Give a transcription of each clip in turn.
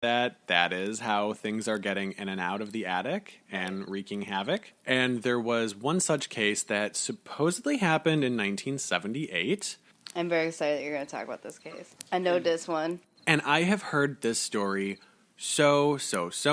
that is how things are getting in and out of the attic and wreaking havoc. And there was one such case that supposedly happened in 1978. I'm very excited that you're going to talk about this case. I know this one. And I have heard this story so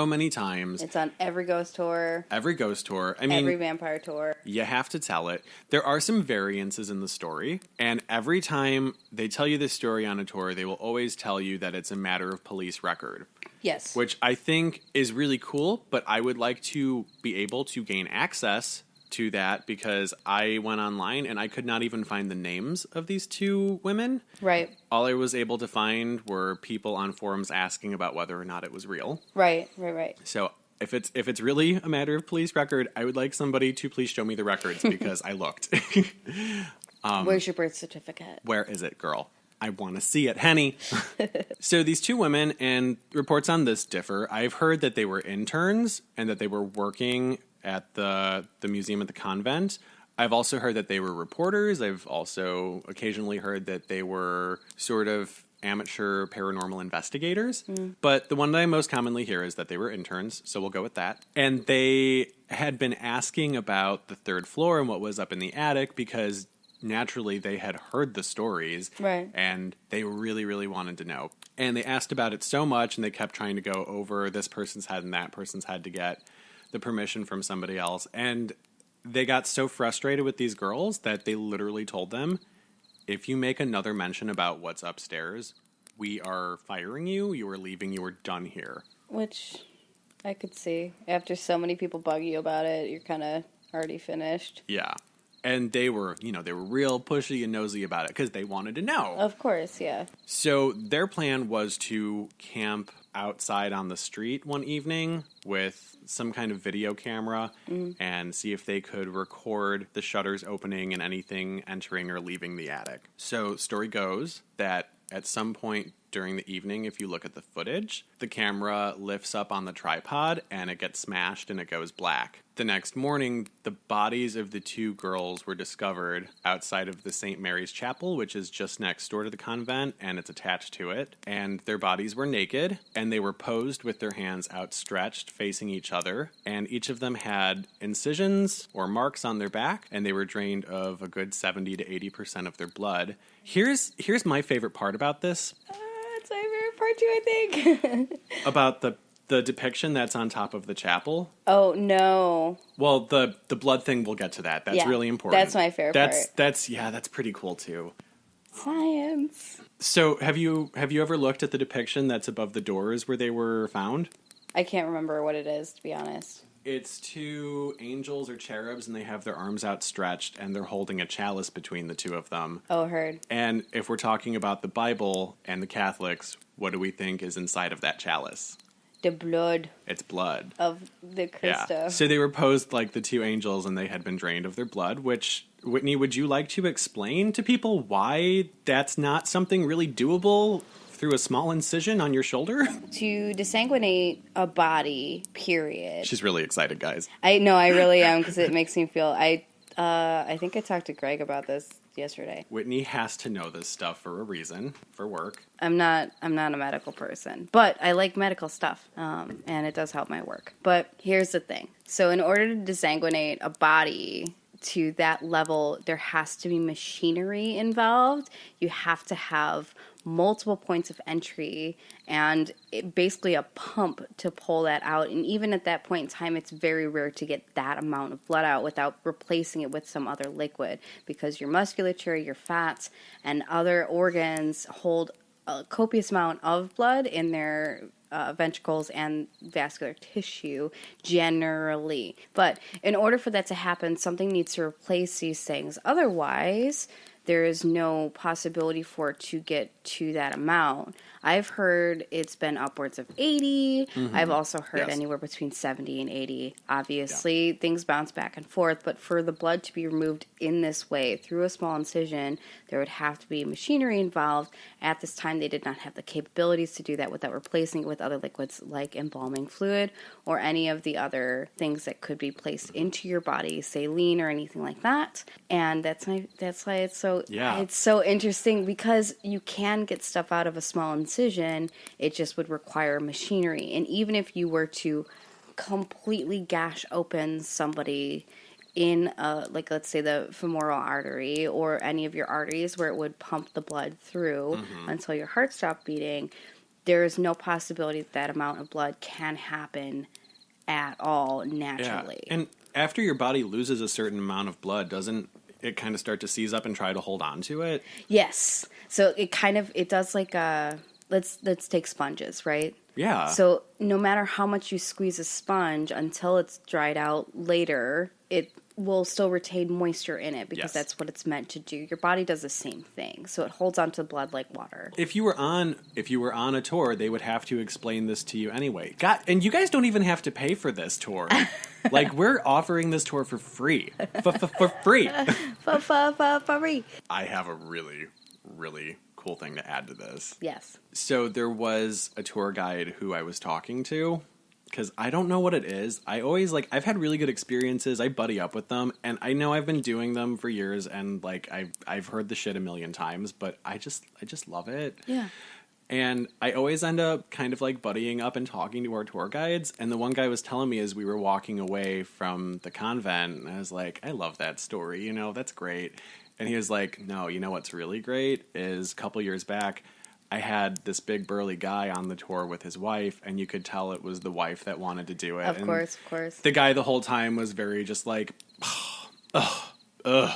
many times. It's on every ghost tour. Every ghost tour. I mean, every vampire tour. You have to tell it. There are some variances in the story, and every time they tell you this story on a tour, they will always tell you that it's a matter of police record. Yes. Which I think is really cool, but I would like to be able to gain access to that because I went online and I could not even find the names of these two women. Right. All I was able to find were people on forums asking about whether or not it was real. Right. So if it's really a matter of police record, I would like somebody to please show me the records because I looked. Where's your birth certificate? Where is it, girl? I want to see it, Henny. So these two women, and reports on this differ. I've heard that they were interns and that they were working at the museum at the convent. I've also heard that they were reporters. I've also occasionally heard that they were sort of amateur paranormal investigators. But the one that I most commonly hear is that they were interns, so we'll go with that. And they had been asking about the third floor and what was up in the attic because naturally they had heard the stories. Right. And they really wanted to know. And they asked about it so much and they kept trying to go over this person's head and that person's head to get the permission from somebody else. And they got so frustrated with these girls that they literally told them, if you make another mention about what's upstairs, we are firing you, you are leaving, you are done here. Which I could see. After so many people bug you about it, you're kind of already finished. Yeah. And they were real pushy and nosy about it because they wanted to know. Of course, yeah. So their plan was to camp outside on the street one evening with some kind of video camera and see if they could record the shutters opening and anything entering or leaving the attic. So story goes that at some point during the evening, if you look at the footage, the camera lifts up on the tripod and it gets smashed and it goes black. The next morning, the bodies of the two girls were discovered outside of the St. Mary's Chapel, which is just next door to the convent, and it's attached to it. And their bodies were naked, and they were posed with their hands outstretched, facing each other. And each of them had incisions or marks on their back, and they were drained of a good 70 to 80% of their blood. Here's my favorite part about this. That's my favorite part too, I think. About the depiction that's on top of the chapel. Oh, no. Well, the blood thing, we'll get to that. That's really important. That's my favorite part. That's pretty cool too. Science. So have you ever looked at the depiction that's above the doors where they were found? I can't remember what it is, to be honest. It's two angels or cherubs, and they have their arms outstretched, and they're holding a chalice between the two of them. Oh, heard. And if we're talking about the Bible and the Catholics, what do we think is inside of that chalice? The blood. It's blood. Of the Christo. Yeah. So they were posed like the two angels, and they had been drained of their blood, which, Whitney, would you like to explain to people why that's not something really doable through a small incision on your shoulder? To desanguinate a body, period. She's really excited, guys. I know, I really am, because it makes me feel... I think I talked to Greg about this yesterday. Whitney has to know this stuff for a reason, for work. I'm not a medical person, but I like medical stuff, and it does help my work. But here's the thing. So in order to desanguinate a body to that level, there has to be machinery involved. You have to have multiple points of entry and basically a pump to pull that out. And even at that point in time, it's very rare to get that amount of blood out without replacing it with some other liquid, because your musculature, your fats, and other organs hold a copious amount of blood in their ventricles and vascular tissue generally. But in order for that to happen, something needs to replace these things. Otherwise, there is no possibility for it to get to that amount. I've heard it's been upwards of 80. I've also heard anywhere between 70 and 80. Obviously, things bounce back and forth, but for the blood to be removed in this way through a small incision, there would have to be machinery involved. At this time, they did not have the capabilities to do that without replacing it with other liquids like embalming fluid or any of the other things that could be placed into your body, saline or anything like that. And that's why it's so So it's so interesting because you can get stuff out of a small incision. It just would require machinery. And even if you were to completely gash open somebody in, like, let's say the femoral artery or any of your arteries where it would pump the blood through until your heart stopped beating, there is no possibility that amount of blood can happen at all naturally. Yeah. And after your body loses a certain amount of blood, doesn't it kind of start to seize up and try to hold on to it? Yes. So it does like let's take sponges, right? Yeah. So no matter how much you squeeze a sponge until it's dried out later, it will still retain moisture in it because that's what it's meant to do. Your body does the same thing. So it holds onto the blood like water. If you were on a tour, they would have to explain this to you anyway. God, and you guys don't even have to pay for this tour. Like, we're offering this tour for free. For free. For free. I have a really, really cool thing to add to this. Yes. So there was a tour guide who I was talking to, because I don't know what it is. I've had really good experiences. I buddy up with them, and I know I've been doing them for years, and like I've heard the shit a million times, but I just love it. Yeah. And I always end up kind of like buddying up and talking to our tour guides. And the one guy was telling me as we were walking away from the convent, and I was like, I love that story, that's great. And he was like, no, you know what's really great is a couple years back, I had this big burly guy on the tour with his wife, and you could tell it was the wife that wanted to do it. Of course. The guy the whole time was very just like, ugh.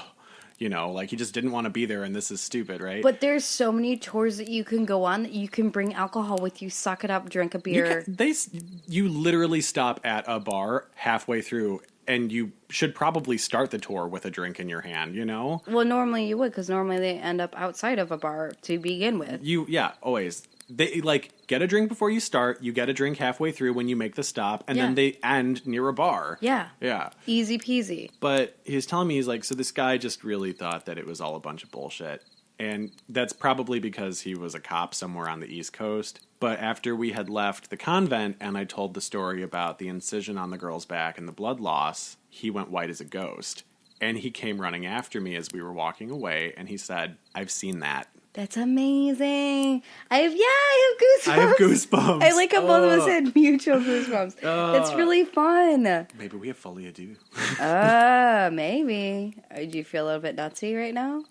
Like he just didn't want to be there, and this is stupid, right? But there's so many tours that you can go on that you can bring alcohol with you, suck it up, drink a beer. You literally stop at a bar halfway through, and you should probably start the tour with a drink in your hand, Well, normally you would, because normally they end up outside of a bar to begin with. Always. They, get a drink before you start, you get a drink halfway through when you make the stop, and then they end near a bar. Yeah. Yeah. Easy peasy. But he was telling me, he's like, so this guy just really thought that it was all a bunch of bullshit. And that's probably because he was a cop somewhere on the East Coast. But after we had left the convent and I told the story about the incision on the girl's back and the blood loss, he went white as a ghost. And he came running after me as we were walking away, and he said, I've seen that. That's amazing. I have goosebumps. I have goosebumps. I like how both of us had mutual goosebumps. That's really fun. Maybe we have folie à deux. Maybe. Do you feel a little bit nutsy right now?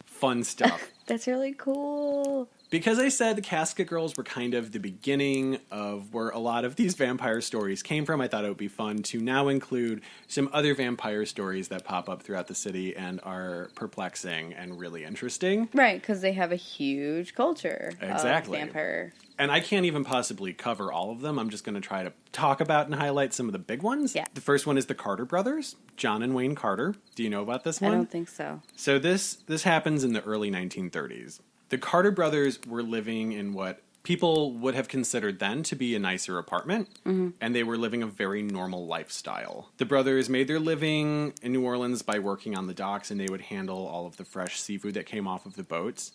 Fun stuff. That's really cool. Because I said the Casket Girls were kind of the beginning of where a lot of these vampire stories came from, I thought it would be fun to now include some other vampire stories that pop up throughout the city and are perplexing and really interesting. Right, because they have a huge culture exactly. of vampire. And I can't even possibly cover all of them. I'm just going to try to talk about and highlight some of the big ones. Yeah. The first one is the Carter brothers, John and Wayne Carter. Do you know about this one? I don't think so. So this happens in the early 1930s. The Carter brothers were living in what people would have considered then to be a nicer apartment, and they were living a very normal lifestyle. The brothers made their living in New Orleans by working on the docks, and they would handle all of the fresh seafood that came off of the boats.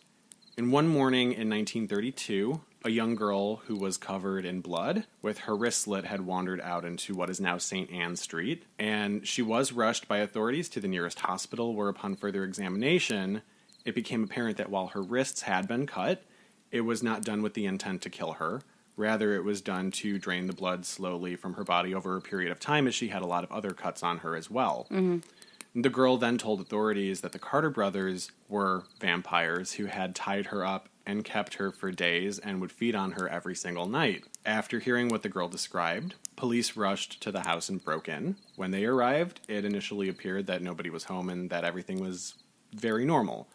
And one morning in 1932, a young girl who was covered in blood with her wrist slit had wandered out into what is now St. Anne Street, and she was rushed by authorities to the nearest hospital, where upon further examination, it became apparent that while her wrists had been cut, it was not done with the intent to kill her. Rather, it was done to drain the blood slowly from her body over a period of time, as she had a lot of other cuts on her as well. The girl then told authorities that the Carter brothers were vampires who had tied her up and kept her for days and would feed on her every single night. After hearing what the girl described, police rushed to the house and broke in. When they arrived, it initially appeared that nobody was home and that everything was very normal.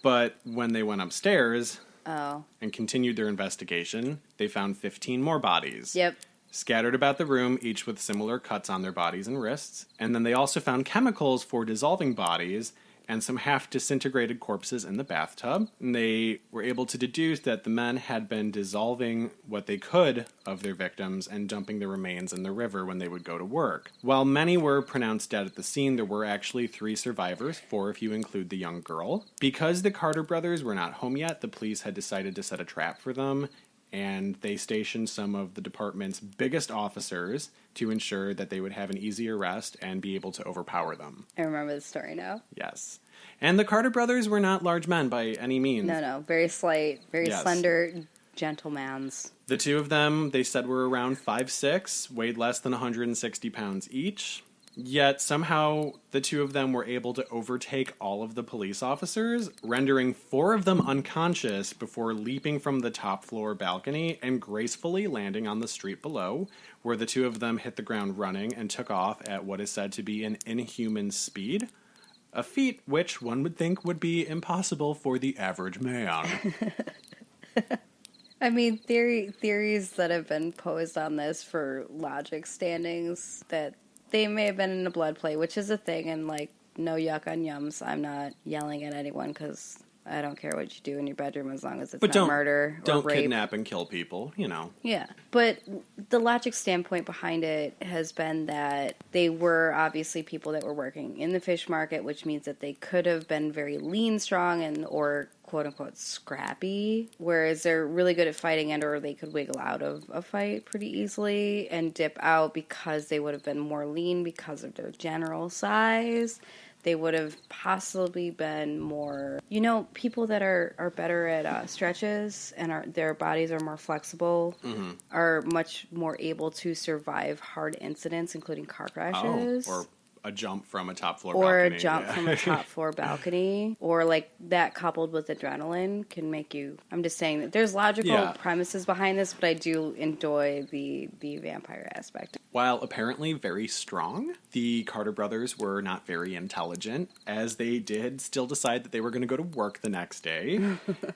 But when they went upstairs and continued their investigation, they found 15 more bodies. Yep. Scattered about the room, each with similar cuts on their bodies and wrists. And then they also found chemicals for dissolving bodies and some half-disintegrated corpses in the bathtub. And they were able to deduce that the men had been dissolving what they could of their victims and dumping the remains in the river when they would go to work. While many were pronounced dead at the scene, there were actually 3 survivors, 4 if you include the young girl. Because the Carter brothers were not home yet, the police had decided to set a trap for them and they stationed some of the department's biggest officers to ensure that they would have an easy arrest and be able to overpower them. I remember the story now. Yes. And the Carter brothers were not large men by any means. No. Very slight, very slender gentlemans. The two of them, they said, were around 5'6", weighed less than 160 pounds each. Yet somehow the two of them were able to overtake all of the police officers, rendering 4 of them unconscious before leaping from the top floor balcony and gracefully landing on the street below, where the two of them hit the ground running and took off at what is said to be an inhuman speed. A feat which one would think would be impossible for the average man. I mean, theories that have been posed on this for logic standings, that they may have been in a blood play, which is a thing, and, like, no yuck on yums. I'm not yelling at anyone because I don't care what you do in your bedroom as long as it's not murder or don't rape. kidnap and kill people, you know. Yeah, but the logic standpoint behind it has been that they were obviously people that were working in the fish market, which means that they could have been very lean, strong, and or quote-unquote scrappy, whereas they're really good at fighting, and or they could wiggle out of a fight pretty easily and dip out because they would have been more lean because of their general size. They would have possibly been more, people that are better at stretches and their bodies are more flexible, are much more able to survive hard incidents, including car crashes. Or a jump from a top floor balcony. Or a jump from a top floor balcony. Or, like, that coupled with adrenaline can make you... I'm just saying that there's logical premises behind this, but I do enjoy the vampire aspect. While apparently very strong, the Carter brothers were not very intelligent, as they did still decide that they were going to go to work the next day.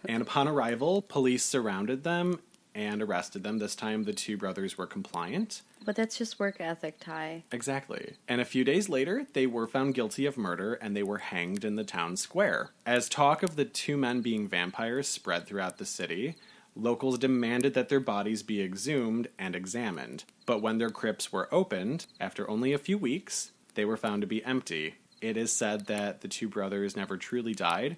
And upon arrival, police surrounded them and arrested them. This time, the two brothers were compliant. But that's just work ethic, Ty. Exactly. And a few days later, they were found guilty of murder, and they were hanged in the town square. As talk of the two men being vampires spread throughout the city, locals demanded that their bodies be exhumed and examined. But when their crypts were opened, after only a few weeks, they were found to be empty. It is said that the two brothers never truly died,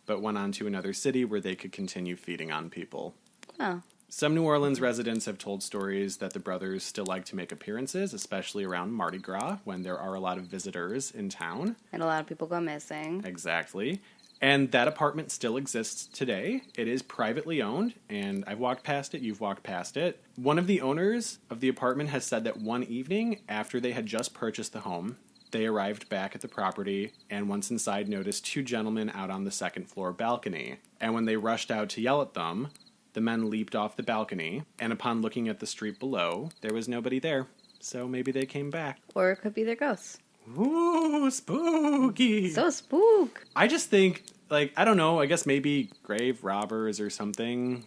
but went on to another city where they could continue feeding on people. Oh. Some New Orleans residents have told stories that the brothers still like to make appearances, especially around Mardi Gras, when there are a lot of visitors in town. And a lot of people go missing. Exactly. And that apartment still exists today. It is privately owned, and I've walked past it, you've walked past it. One of the owners of the apartment has said that one evening, after they had just purchased the home, they arrived back at the property, and once inside noticed 2 gentlemen out on the second floor balcony. And when they rushed out to yell at them, the men leaped off the balcony, and upon looking at the street below, there was nobody there. So maybe they came back. Or it could be their ghosts. Ooh, spooky. So spook. I just think, like, I don't know, I guess maybe grave robbers or something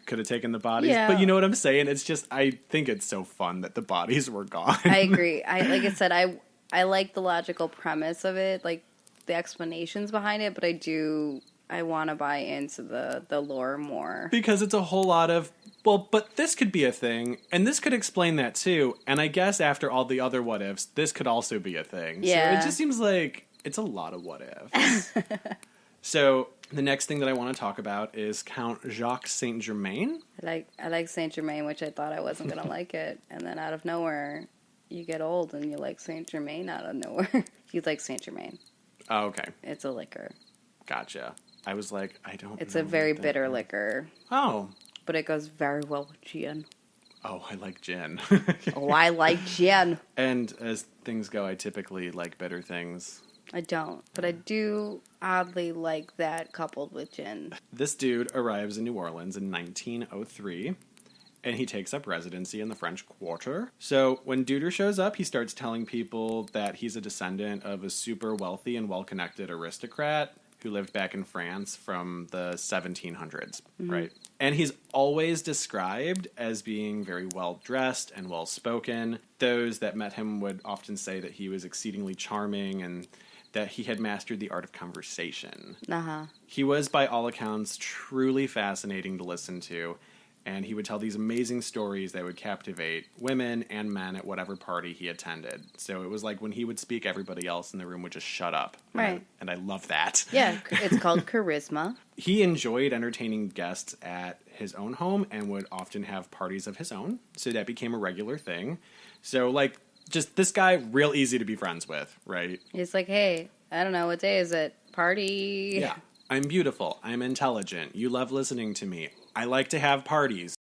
could have taken the bodies. Yeah. But you know what I'm saying? It's just, I think it's so fun that the bodies were gone. I agree. Like I said, I like the logical premise of it, like the explanations behind it, but I want to buy into the lore more. Because it's a whole lot of, well, but this could be a thing, and this could explain that too, and I guess after all the other what-ifs, this could also be a thing. Yeah. So it just seems like it's a lot of what-ifs. So the next thing that I want to talk about is Count Jacques Saint-Germain. I like Saint-Germain, which I thought I wasn't going to like it, and then out of nowhere, you get old and you like Saint-Germain out of nowhere. You like Saint-Germain. Oh, okay. It's a liquor. Gotcha. I was like, I don't know. It's a very bitter liquor. Oh. But it goes very well with gin. Oh, I like gin. Oh, I like gin. And as things go, I typically like bitter things. I don't. But I do oddly like that coupled with gin. This dude arrives in New Orleans in 1903. And he takes up residency in the French Quarter. So when Duder shows up, he starts telling people that he's a descendant of a super wealthy and well-connected aristocrat who lived back in France from the 1700s, right? And he's always described as being very well-dressed and well-spoken. Those that met him would often say that he was exceedingly charming and that he had mastered the art of conversation. Uh-huh. He was, by all accounts, truly fascinating to listen to. And he would tell these amazing stories that would captivate women and men at whatever party he attended. So it was like when he would speak, everybody else in the room would just shut up. Right. And I love that. Yeah, it's called charisma. He enjoyed entertaining guests at his own home and would often have parties of his own. So that became a regular thing. So, like, just this guy, real easy to be friends with, right? He's like, hey, I don't know, what day is it? Party. Yeah. I'm beautiful. I'm intelligent. You love listening to me. I like to have parties.